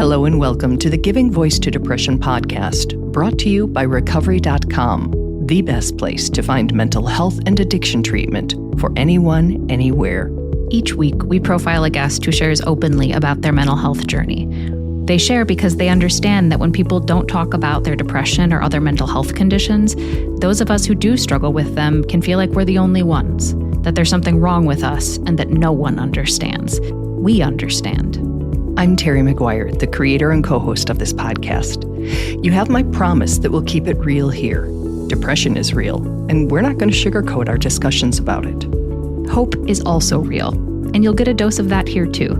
Hello and welcome to the Giving Voice to Depression podcast, brought to you by Recovery.com, the best place to find mental health and addiction treatment for anyone, anywhere. Each week, we profile a guest who shares openly about their mental health journey. They share because they understand that when people don't talk about their depression or other mental health conditions, those of us who do struggle with them can feel like we're the only ones, that there's something wrong with us, and that no one understands. We understand. I'm Terry McGuire, the creator and co-host of this podcast. You have my promise that we'll keep it real here. Depression is real, and we're not going to sugarcoat our discussions about it. Hope is also real, and you'll get a dose of that here too.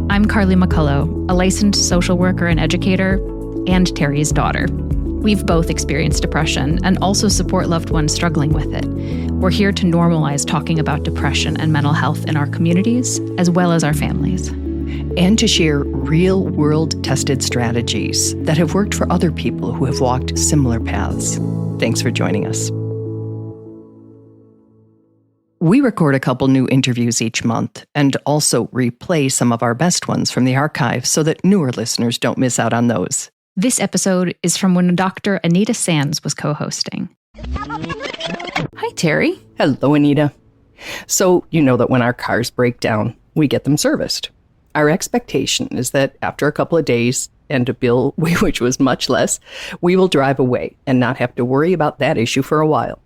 I'm Carly McCullough, a licensed social worker and educator, and Terry's daughter. We've both experienced depression and also support loved ones struggling with it. We're here to normalize talking about depression and mental health in our communities, as well as our families. And to share real-world tested strategies that have worked for other people who have walked similar paths. Thanks for joining us. We record a couple new interviews each month and also replay some of our best ones from the archive so that newer listeners don't miss out on those. This episode is from when Dr. Anita Sands was co-hosting. Hi, Terry. Hello, Anita. So, you know that when our cars break down, we get them serviced. Our expectation is that after a couple of days and a bill which was much less, we will drive away and not have to worry about that issue for a while.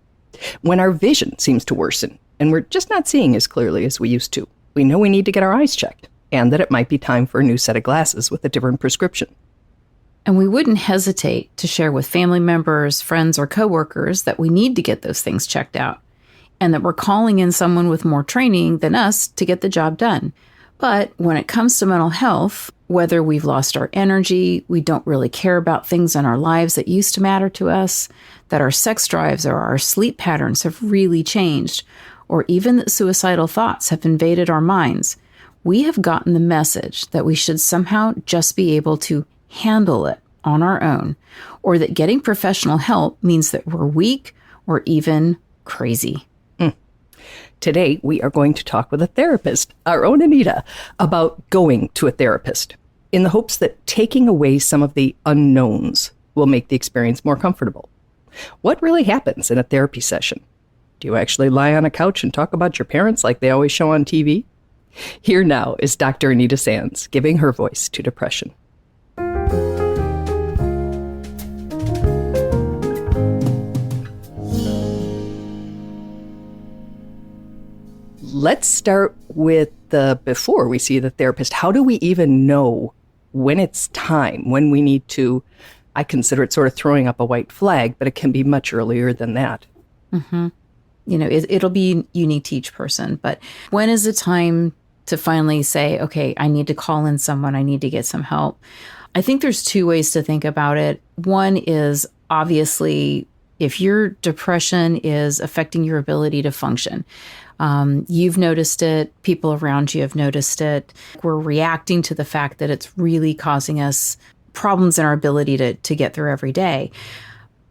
When our vision seems to worsen and we're just not seeing as clearly as we used to, we know we need to get our eyes checked and that it might be time for a new set of glasses with a different prescription. And we wouldn't hesitate to share with family members, friends, or coworkers that we need to get those things checked out and that we're calling in someone with more training than us to get the job done. But when it comes to mental health, whether we've lost our energy, we don't really care about things in our lives that used to matter to us, that our sex drives or our sleep patterns have really changed, or even that suicidal thoughts have invaded our minds, we have gotten the message that we should somehow just be able to handle it on our own, or that getting professional help means that we're weak or even crazy. Today, we are going to talk with a therapist, our own Anita, about going to a therapist in the hopes that taking away some of the unknowns will make the experience more comfortable. What really happens in a therapy session? Do you actually lie on a couch and talk about your parents like they always show on TV? Here now is Dr. Anita Sands giving her voice to depression. Let's start with the before we see the therapist. How do we even know when it's time, when we need to? I consider it sort of throwing up a white flag, but it can be much earlier than that. Mm-hmm. You know, it'll be unique to each person, but when is the time to finally say, okay, I need to call in someone, I need to get some help? I think there's two ways to think about it. One is obviously if your depression is affecting your ability to function. You've noticed it. People around you have noticed it. We're reacting to the fact that it's really causing us problems in our ability to get through every day.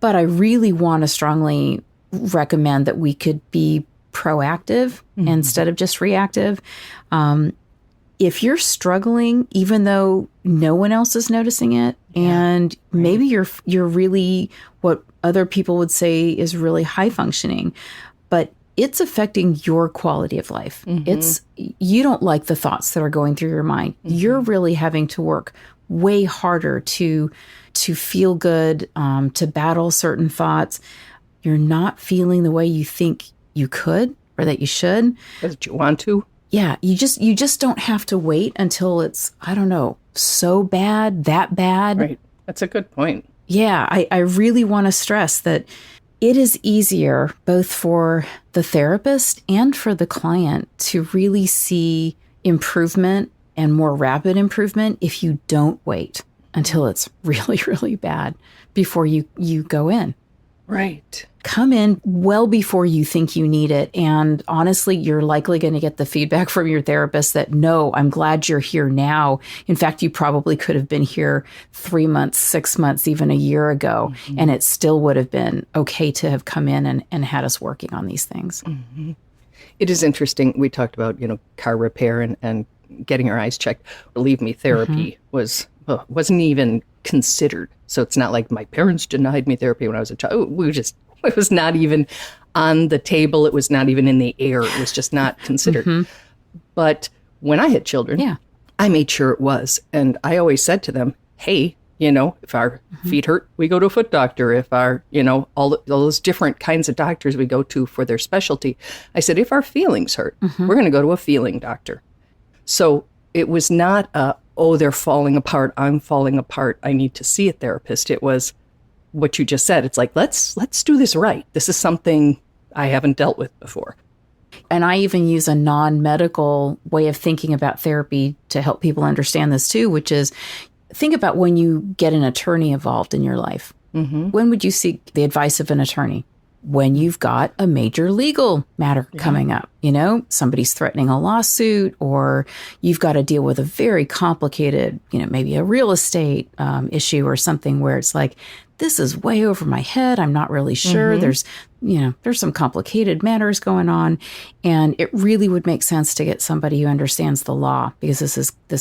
But I really want to strongly recommend that we could be proactive instead of just reactive. If you're struggling, even though no one else is noticing it, and maybe you're really what other people would say is really high functioning, but it's affecting your quality of life. You don't like the thoughts that are going through your mind. You're really having to work way harder to feel good, to battle certain thoughts. You're not feeling the way you think you could or that you should. That you want to? Yeah, you just don't have to wait until it's, I don't know, so bad, that bad. Right. That's a good point. Yeah, I really want to stress that it is easier both for the therapist and for the client to really see improvement and more rapid improvement if you don't wait until it's really, really bad before you go in. Right. Come in well before you think you need it. And honestly, you're likely going to get the feedback from your therapist that, no, I'm glad you're here now. In fact, you probably could have been here 3 months, 6 months, even a year ago, and it still would have been okay to have come in and had us working on these things. It is interesting. We talked about, car repair and getting our eyes checked. Believe me, therapy was wasn't even considered. So it's not like my parents denied me therapy when I was a child. It was not even on the table. It was not even in the air. It was just not considered. But when I had children, I made sure it was. And I always said to them, hey, if our feet hurt, we go to a foot doctor. If our, all those different kinds of doctors we go to for their specialty. I said, if our feelings hurt, we're going to go to a feeling doctor. So it was not they're falling apart. I'm falling apart. I need to see a therapist. It was what you just said. It's like, let's do this right. This is something I haven't dealt with before. And I even use a non-medical way of thinking about therapy to help people understand this too, which is think about when you get an attorney involved in your life. When would you seek the advice of an attorney? When you've got a major legal matter coming up, somebody's threatening a lawsuit, or you've got to deal with a very complicated, maybe a real estate issue or something where it's like, this is way over my head. I'm not really sure. There's some complicated matters going on. And it really would make sense to get somebody who understands the law, because this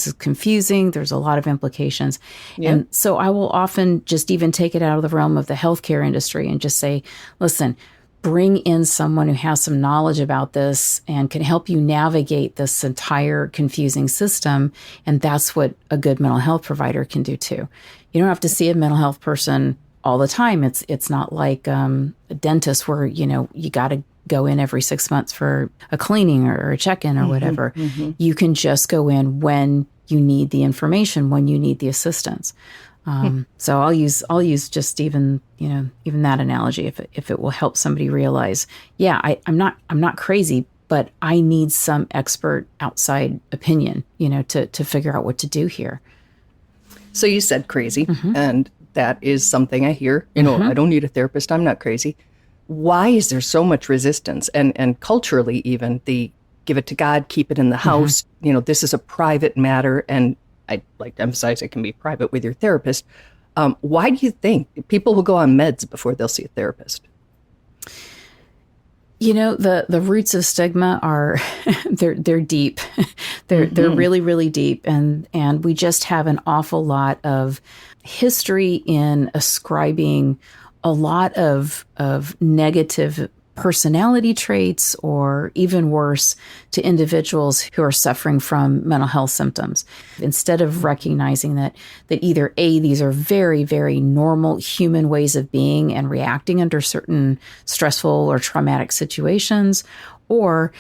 is confusing. There's a lot of implications. Yep. And so I will often just even take it out of the realm of the healthcare industry and just say, listen, bring in someone who has some knowledge about this and can help you navigate this entire confusing system. And that's what a good mental health provider can do too. You don't have to see a mental health person all the time. It's not like a dentist where, you got to go in every 6 months for a cleaning or a check-in or whatever. You can just go in when you need the information, when you need the assistance. So I'll use just even that analogy if it will help somebody realize, I'm not crazy, but I need some expert outside opinion, to figure out what to do here. So you said crazy, and that is something I hear. I don't need a therapist. I'm not crazy. Why is there so much resistance? And culturally, even the give it to God, keep it in the house. This is a private matter, and I'd like to emphasize it can be private with your therapist. Why do you think people will go on meds before they'll see a therapist? The roots of stigma are they're deep. They're really, really deep. And we just have an awful lot of history in ascribing a lot of negative personality traits, or even worse, to individuals who are suffering from mental health symptoms, instead of recognizing that either A, these are very, very normal human ways of being and reacting under certain stressful or traumatic situations, or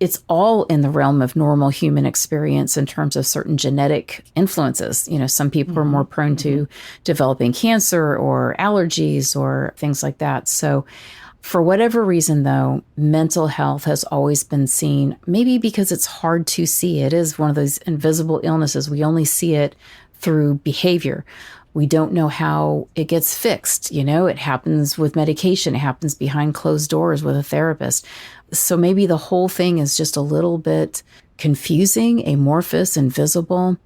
it's all in the realm of normal human experience in terms of certain genetic influences. Some people are more prone to developing cancer or allergies or things like that. So for whatever reason, though, mental health has always been seen, maybe because it's hard to see. It is one of those invisible illnesses. We only see it through behavior. We don't know how it gets fixed. It happens with medication. It happens behind closed doors with a therapist. So maybe the whole thing is just a little bit confusing, amorphous, invisible.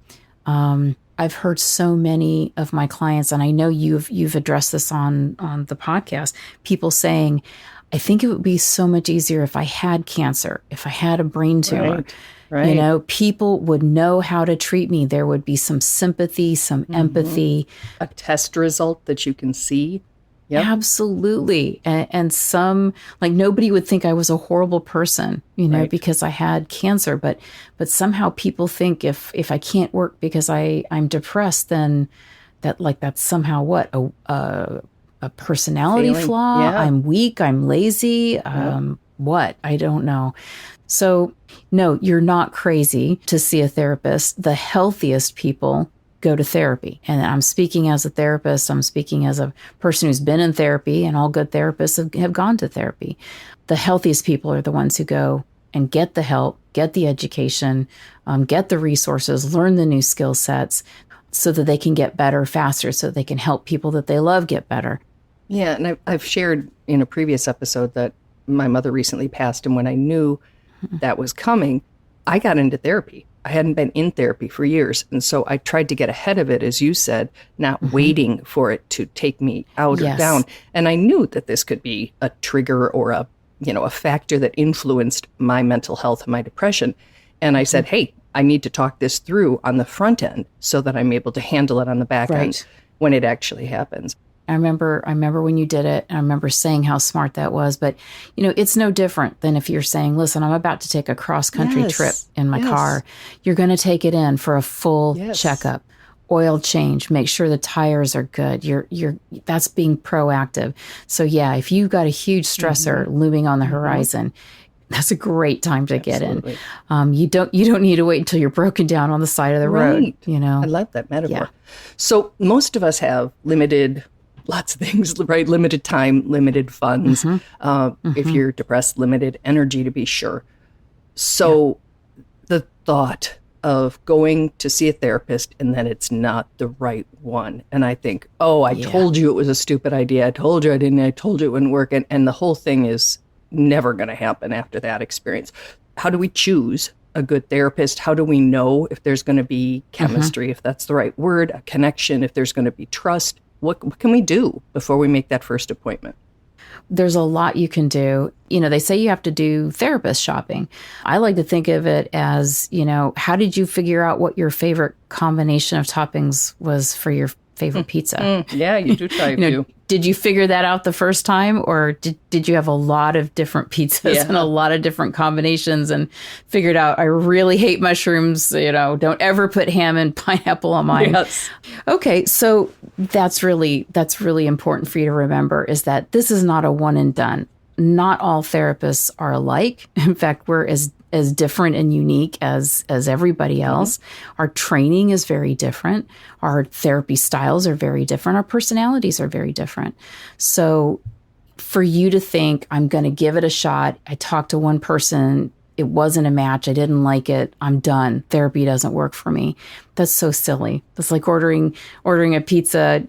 I've heard so many of my clients, and I know you've addressed this on the podcast, people saying, I think it would be so much easier if I had cancer, if I had a brain tumor. Right. People would know how to treat me. There would be some sympathy, some empathy. A test result that you can see. Yep. Absolutely. And some, like, nobody would think I was a horrible person, right, because I had cancer. But somehow people think if I can't work because I'm depressed, then that's somehow what? A personality flaw? Yeah. I'm weak. I'm lazy. What? I don't know. So no, you're not crazy to see a therapist. The healthiest people go to therapy. And I'm speaking as a therapist. I'm speaking as a person who's been in therapy, and all good therapists have gone to therapy. The healthiest people are the ones who go and get the help, get the education, get the resources, learn the new skill sets so that they can get better faster, so they can help people that they love get better. Yeah. And I've shared in a previous episode that my mother recently passed. And when I knew that was coming, I got into therapy. I hadn't been in therapy for years. And so I tried to get ahead of it, as you said, not waiting for it to take me out or down. And I knew that this could be a trigger or a factor that influenced my mental health and my depression. And I said, hey, I need to talk this through on the front end so that I'm able to handle it on the back end when it actually happens. I remember when you did it, and I remember saying how smart that was. But, it's no different than if you're saying, listen, I'm about to take a cross-country trip in my car. You're going to take it in for a full checkup, oil change, make sure the tires are good. That's being proactive. So yeah, if you've got a huge stressor looming on the horizon, that's a great time to get in. You don't need to wait until you're broken down on the side of the road. I love that metaphor. Yeah. So most of us have lots of things, right? Limited time, limited funds. If you're depressed, limited energy, to be sure. So the thought of going to see a therapist and then it's not the right one. And I think, I told you it was a stupid idea. I told you I didn't. I told you it wouldn't work. And the whole thing is never going to happen after that experience. How do we choose a good therapist? How do we know if there's going to be chemistry, if that's the right word, a connection, if there's going to be trust? What can we do before we make that first appointment? There's a lot you can do. They say you have to do therapist shopping. I like to think of it as, how did you figure out what your favorite combination of toppings was for your favorite pizza? Yeah, you do try to. Did you figure that out the first time, or did you have a lot of different pizzas and a lot of different combinations and figured out, I really hate mushrooms, don't ever put ham and pineapple on mine. Yes. Okay, so that's really important for you to remember, is that this is not a one and done. Not all therapists are alike. In fact, we're as different and unique as everybody else. Our training is very different. Our therapy styles are very different. Our personalities are very different. So for you to think, I'm going to give it a shot. I talked to one person. It wasn't a match. I didn't like it. I'm done. Therapy doesn't work for me. That's so silly. That's like ordering a pizza,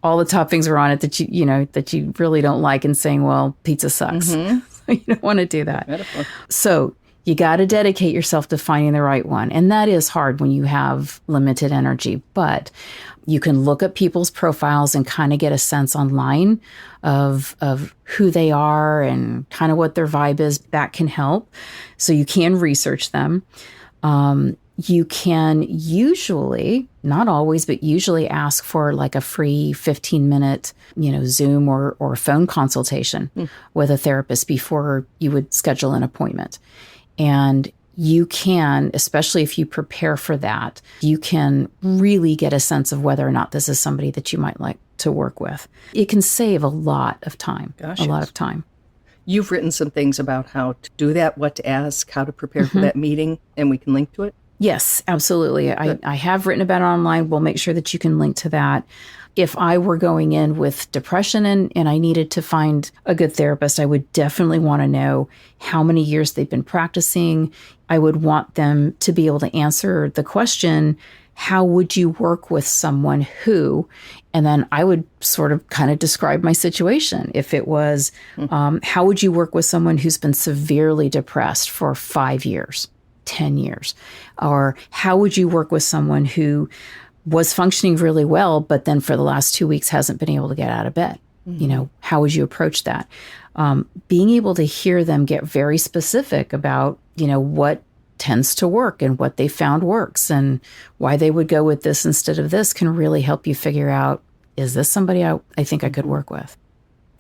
all the toppings are on it that you really don't like, and saying, well, pizza sucks. You don't want to do that. Metaphor. So you got to dedicate yourself to finding the right one. And that is hard when you have limited energy. But you can look at people's profiles and kind of get a sense online of who they are and kind of what their vibe is. That can help. So you can research them. You can usually, not always, but usually ask for like a free 15-minute, Zoom or phone consultation with a therapist before you would schedule an appointment. And you can, especially if you prepare for that, you can really get a sense of whether or not this is somebody that you might like to work with. It can save a lot of time, lot of time. You've written some things about how to do that, what to ask, how to prepare for that meeting, and we can link to it? Yes, absolutely. I have written about it online. We'll make sure that you can link to that. If I were going in with depression and I needed to find a good therapist, I would definitely want to know how many years they've been practicing. I would want them to be able to answer the question, how would you work with someone who? And then I would sort of kind of describe my situation. If it was, how would you work with someone who's been severely depressed for 5 years, 10 years? Or how would you work with someone who was functioning really well, but then for the last 2 weeks hasn't been able to get out of bed? How would you approach that? Being able to hear them get very specific about, what tends to work and what they found works and why they would go with this instead of this can really help you figure out, is this somebody I think I could work with?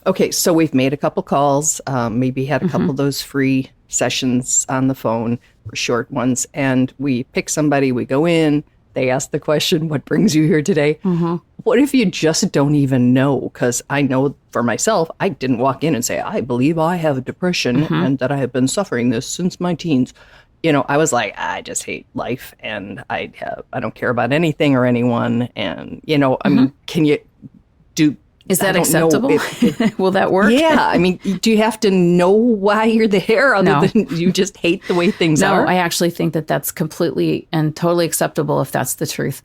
Okay, so we've made a couple calls, maybe had a couple of those free sessions on the phone, for short ones, and we pick somebody, we go in, they ask the question, what brings you here today? What if you just don't even know? Because I know for myself, I didn't walk in and say, I believe I have depression and that I have been suffering this since my teens. I was like, I just hate life and I don't care about anything or anyone. And, I mean, can you do... Is that acceptable? Will that work? Yeah. I mean, do you have to know why you're there other than you just hate the way things are? No, I actually think that that's completely and totally acceptable if that's the truth.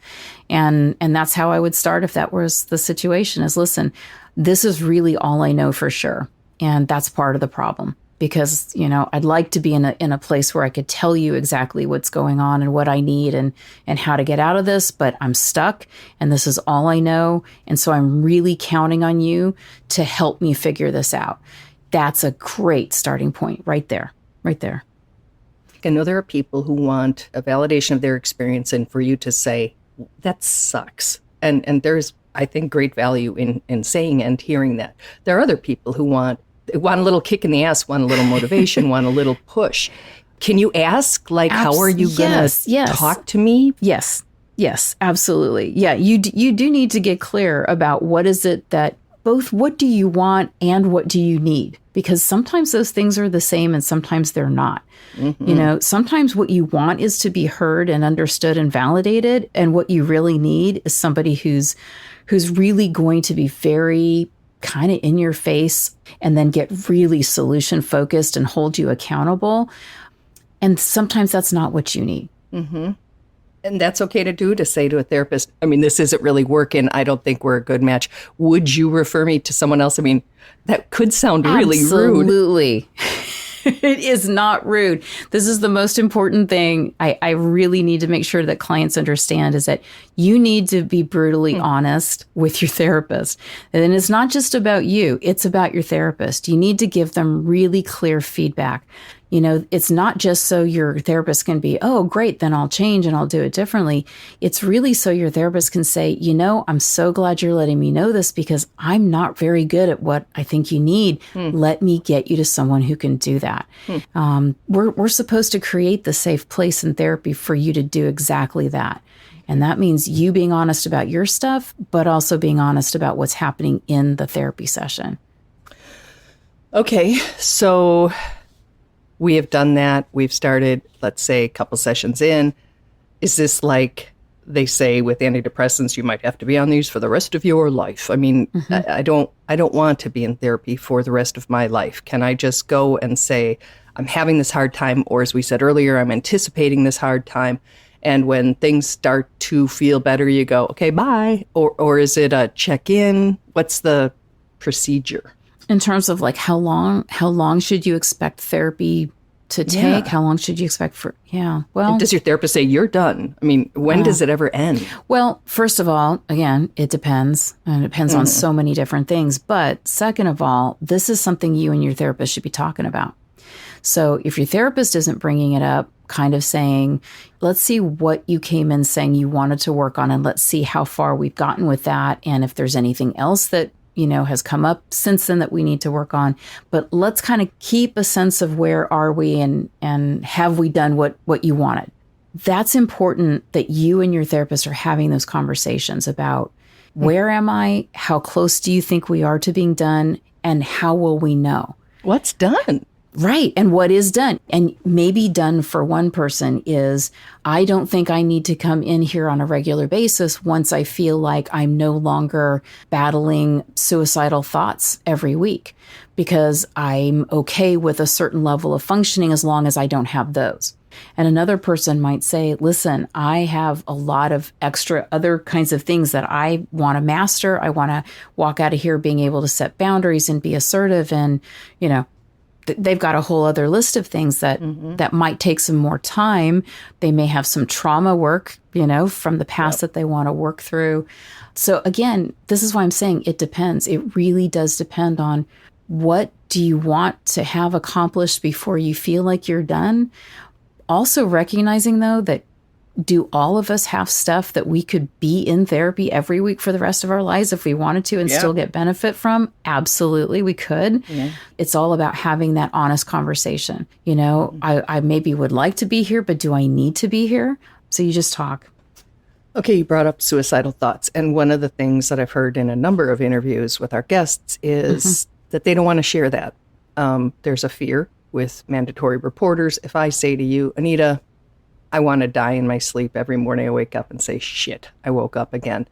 And that's how I would start if that was the situation, is listen, this is really all I know for sure. And that's part of the problem. Because, I'd like to be in a place where I could tell you exactly what's going on and what I need and how to get out of this, but I'm stuck and this is all I know. And so I'm really counting on you to help me figure this out. That's a great starting point right there. Right there. I know there are people who want a validation of their experience and for you to say, that sucks. And there's, I think, great value in saying and hearing that. There are other people who want a little kick in the ass, want a little motivation, want a little push. Can you ask, like, how are you going to talk to me? Yes. Yes, absolutely. Yeah, you do need to get clear about what is it that both what do you want and what do you need? Because sometimes those things are the same and sometimes they're not. Mm-hmm. You know, sometimes what you want is to be heard and understood and validated. And what you really need is somebody who's really going to be very kind of in your face and then get really solution focused and hold you accountable. And sometimes that's not what you need. Mm-hmm. And that's okay to do, to say to a therapist, I mean, this isn't really working. I don't think we're a good match. Would you refer me to someone else? I mean, that could sound really rude. Absolutely. It is not rude. This is the most important thing I really need to make sure that clients understand is that you need to be brutally honest with your therapist. And it's not just about you. It's about your therapist. You need to give them really clear feedback. You know, it's not just so your therapist can be, oh, great, then I'll change and I'll do it differently. It's really so your therapist can say, you know, I'm so glad you're letting me know this because I'm not very good at what I think you need. Let me get you to someone who can do that. We're supposed to create the safe place in therapy for you to do exactly that. And that means you being honest about your stuff, but also being honest about what's happening in the therapy session. Okay, so we have done that. We've started, let's say, a couple sessions in. Is this like they say with antidepressants, you might have to be on these for the rest of your life? I mean, I don't want to be in therapy for the rest of my life. Can I just go and say, I'm having this hard time, or as we said earlier, I'm anticipating this hard time, and when things start to feel better, you go, okay, bye? Or is it a check-in? What's the procedure? In terms of like how long should you expect therapy to take? Yeah. How long should you expect well, and does your therapist say you're done? I mean, when does it ever end? Well, first of all, again, it depends. And it depends on so many different things. But second of all, this is something you and your therapist should be talking about. So if your therapist isn't bringing it up, kind of saying, let's see what you came in saying you wanted to work on, and let's see how far we've gotten with that. And if there's anything else that has come up since then that we need to work on. But let's kind of keep a sense of where are we and have we done what you wanted. That's important that you and your therapist are having those conversations about where am I? How close do you think we are to being done? And how will we know? What's done? Right. And what is done? And maybe done for one person is, I don't think I need to come in here on a regular basis once I feel like I'm no longer battling suicidal thoughts every week, because I'm okay with a certain level of functioning as long as I don't have those. And another person might say, listen, I have a lot of extra other kinds of things that I want to master. I want to walk out of here being able to set boundaries and be assertive, and, they've got a whole other list of things that might take some more time. They may have some trauma work, from the past that they want to work through. So again, this is why I'm saying it depends. It really does depend on what do you want to have accomplished before you feel like you're done. Also recognizing, though, that do all of us have stuff that we could be in therapy every week for the rest of our lives if we wanted to and still get benefit from? Absolutely, we could. Yeah. It's all about having that honest conversation. I maybe would like to be here, but do I need to be here? So you just talk. Okay, you brought up suicidal thoughts. And one of the things that I've heard in a number of interviews with our guests is that they don't want to share that. There's a fear with mandatory reporters. If I say to you, Anita, I want to die in my sleep every morning, I wake up and say, shit, I woke up again.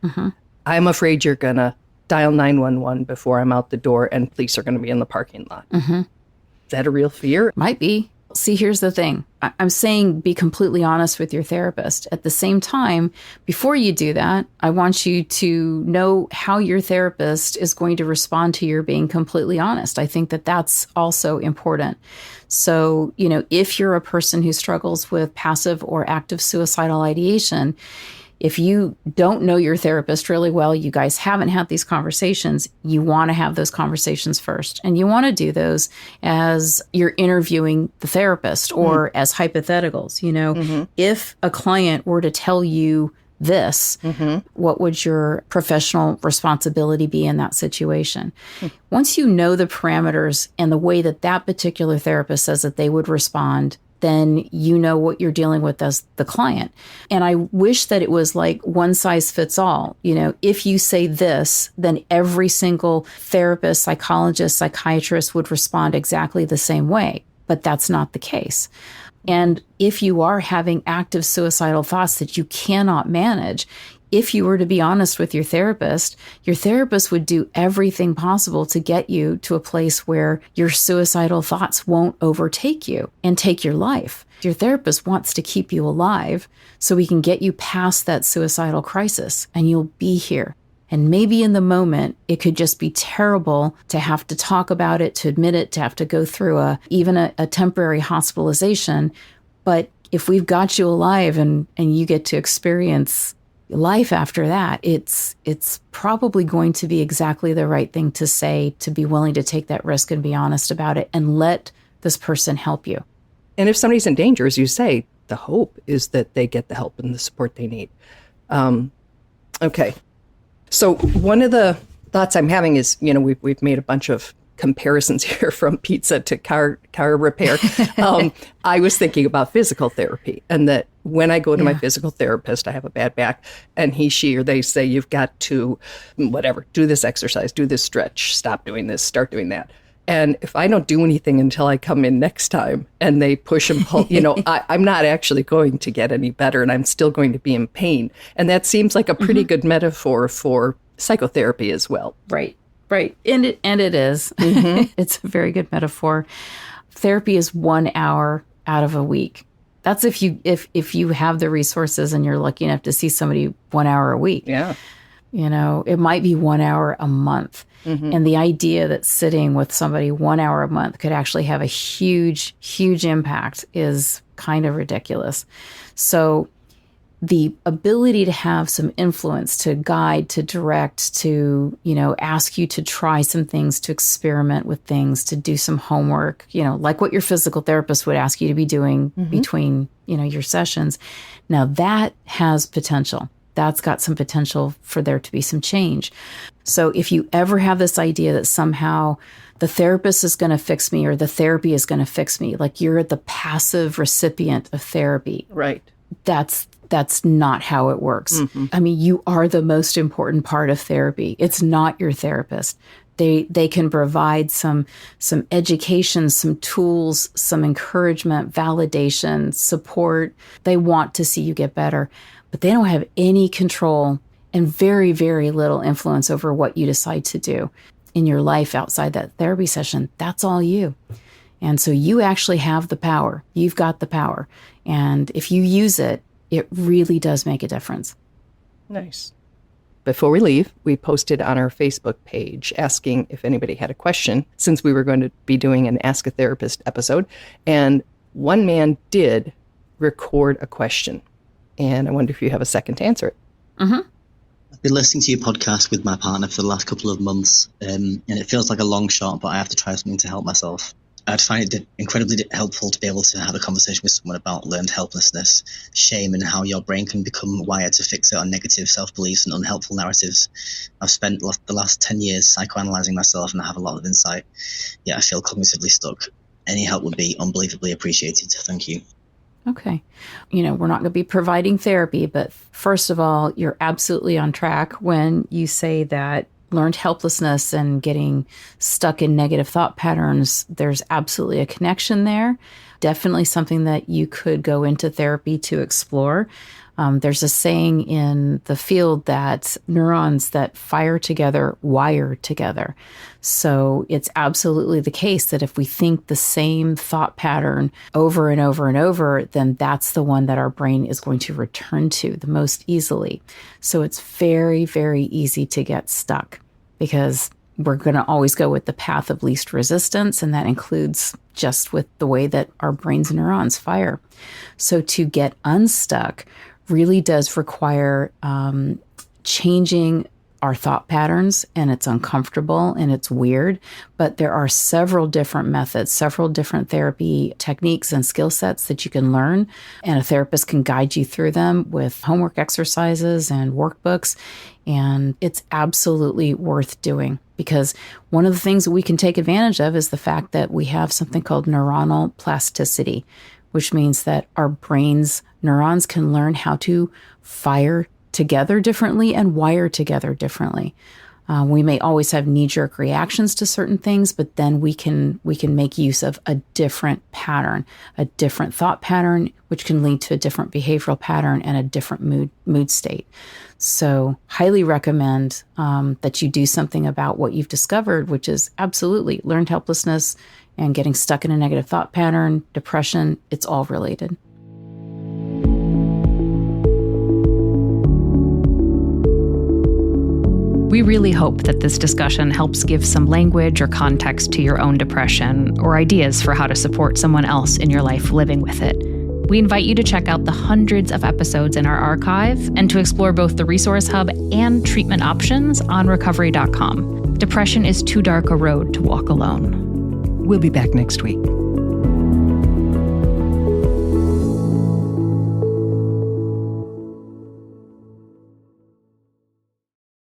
I'm afraid you're going to dial 911 before I'm out the door and police are going to be in the parking lot. Is that a real fear? Might be. See, here's the thing. I'm saying be completely honest with your therapist. At the same time, before you do that, I want you to know how your therapist is going to respond to your being completely honest. I think that that's also important. So, if you're a person who struggles with passive or active suicidal ideation, if you don't know your therapist really well, you guys haven't had these conversations, you want to have those conversations first. And you want to do those as you're interviewing the therapist or as hypotheticals. If a client were to tell you this, what would your professional responsibility be in that situation? Once you know the parameters and the way that that particular therapist says that they would respond, then you know what you're dealing with as the client. And I wish that it was like one size fits all. If you say this, then every single therapist, psychologist, psychiatrist would respond exactly the same way. But that's not the case. And if you are having active suicidal thoughts that you cannot manage, if you were to be honest with your therapist would do everything possible to get you to a place where your suicidal thoughts won't overtake you and take your life. Your therapist wants to keep you alive so we can get you past that suicidal crisis, and you'll be here. And maybe in the moment, it could just be terrible to have to talk about it, to admit it, to have to go through even a temporary hospitalization. But if we've got you alive and you get to experience life after that, it's probably going to be exactly the right thing to say, to be willing to take that risk and be honest about it and let this person help you. And if somebody's in danger, as you say, the hope is that they get the help and the support they need. Okay. So one of the thoughts I'm having is, we've made a bunch of comparisons here from pizza to car repair. I was thinking about physical therapy, and that when I go to my physical therapist, I have a bad back, and she or they say, you've got to, do this exercise, do this stretch, stop doing this, start doing that. And if I don't do anything until I come in next time and they push and pull, I'm not actually going to get any better, and I'm still going to be in pain. And that seems like a pretty good metaphor for psychotherapy as well. Right. And it is. It's a very good metaphor. Therapy is 1 hour out of a week. That's if you have the resources and you're lucky enough to see somebody 1 hour a week. Yeah. It might be 1 hour a month. And the idea that sitting with somebody 1 hour a month could actually have a huge, huge impact is kind of ridiculous. So the ability to have some influence, to guide, to direct, to, ask you to try some things, to experiment with things, to do some homework, like what your physical therapist would ask you to be doing between, your sessions. Now that has potential. That's got some potential for there to be some change. So if you ever have this idea that somehow the therapist is going to fix me or the therapy is going to fix me, like you're the passive recipient of therapy. Right. That's not how it works. I mean, you are the most important part of therapy. It's not your therapist. They can provide some education, some tools, some encouragement, validation, support. They want to see you get better, but they don't have any control and very, very little influence over what you decide to do in your life outside that therapy session. That's all you. And so you actually have the power. You've got the power. And if you use it, it really does make a difference. Nice. Before we leave, we posted on our Facebook page asking if anybody had a question, since we were going to be doing an Ask a Therapist episode. And one man did record a question. And I wonder if you have a second to answer it. I've been listening to your podcast with my partner for the last couple of months, and it feels like a long shot, but I have to try something to help myself. I'd find it incredibly helpful to be able to have a conversation with someone about learned helplessness, shame, and how your brain can become wired to fixate on negative self-beliefs and unhelpful narratives. I've spent the last 10 years psychoanalyzing myself, and I have a lot of insight, yet I feel cognitively stuck. Any help would be unbelievably appreciated. Thank you. Okay. We're not going to be providing therapy, but first of all, you're absolutely on track when you say that learned helplessness and getting stuck in negative thought patterns, there's absolutely a connection there. Definitely something that you could go into therapy to explore. There's a saying in the field that neurons that fire together wire together. So it's absolutely the case that if we think the same thought pattern over and over and over, then that's the one that our brain is going to return to the most easily. So it's very, very easy to get stuck because we're going to always go with the path of least resistance, and that includes just with the way that our brain's neurons fire. So to get unstuck, really does require changing our thought patterns, and it's uncomfortable and it's weird, but there are several different methods, several different therapy techniques and skill sets that you can learn, and a therapist can guide you through them with homework exercises and workbooks, and it's absolutely worth doing, because one of the things that we can take advantage of is the fact that we have something called neuronal plasticity, which means that our brain's neurons can learn how to fire together differently and wire together differently. We may always have knee-jerk reactions to certain things, but then we can make use of a different pattern, a different thought pattern, which can lead to a different behavioral pattern and a different mood state. So highly recommend that you do something about what you've discovered, which is absolutely learned helplessness and getting stuck in a negative thought pattern, depression. It's all related. We really hope that this discussion helps give some language or context to your own depression, or ideas for how to support someone else in your life living with it. We invite you to check out the hundreds of episodes in our archive and to explore both the Resource Hub and treatment options on recovery.com. Depression is too dark a road to walk alone. We'll be back next week.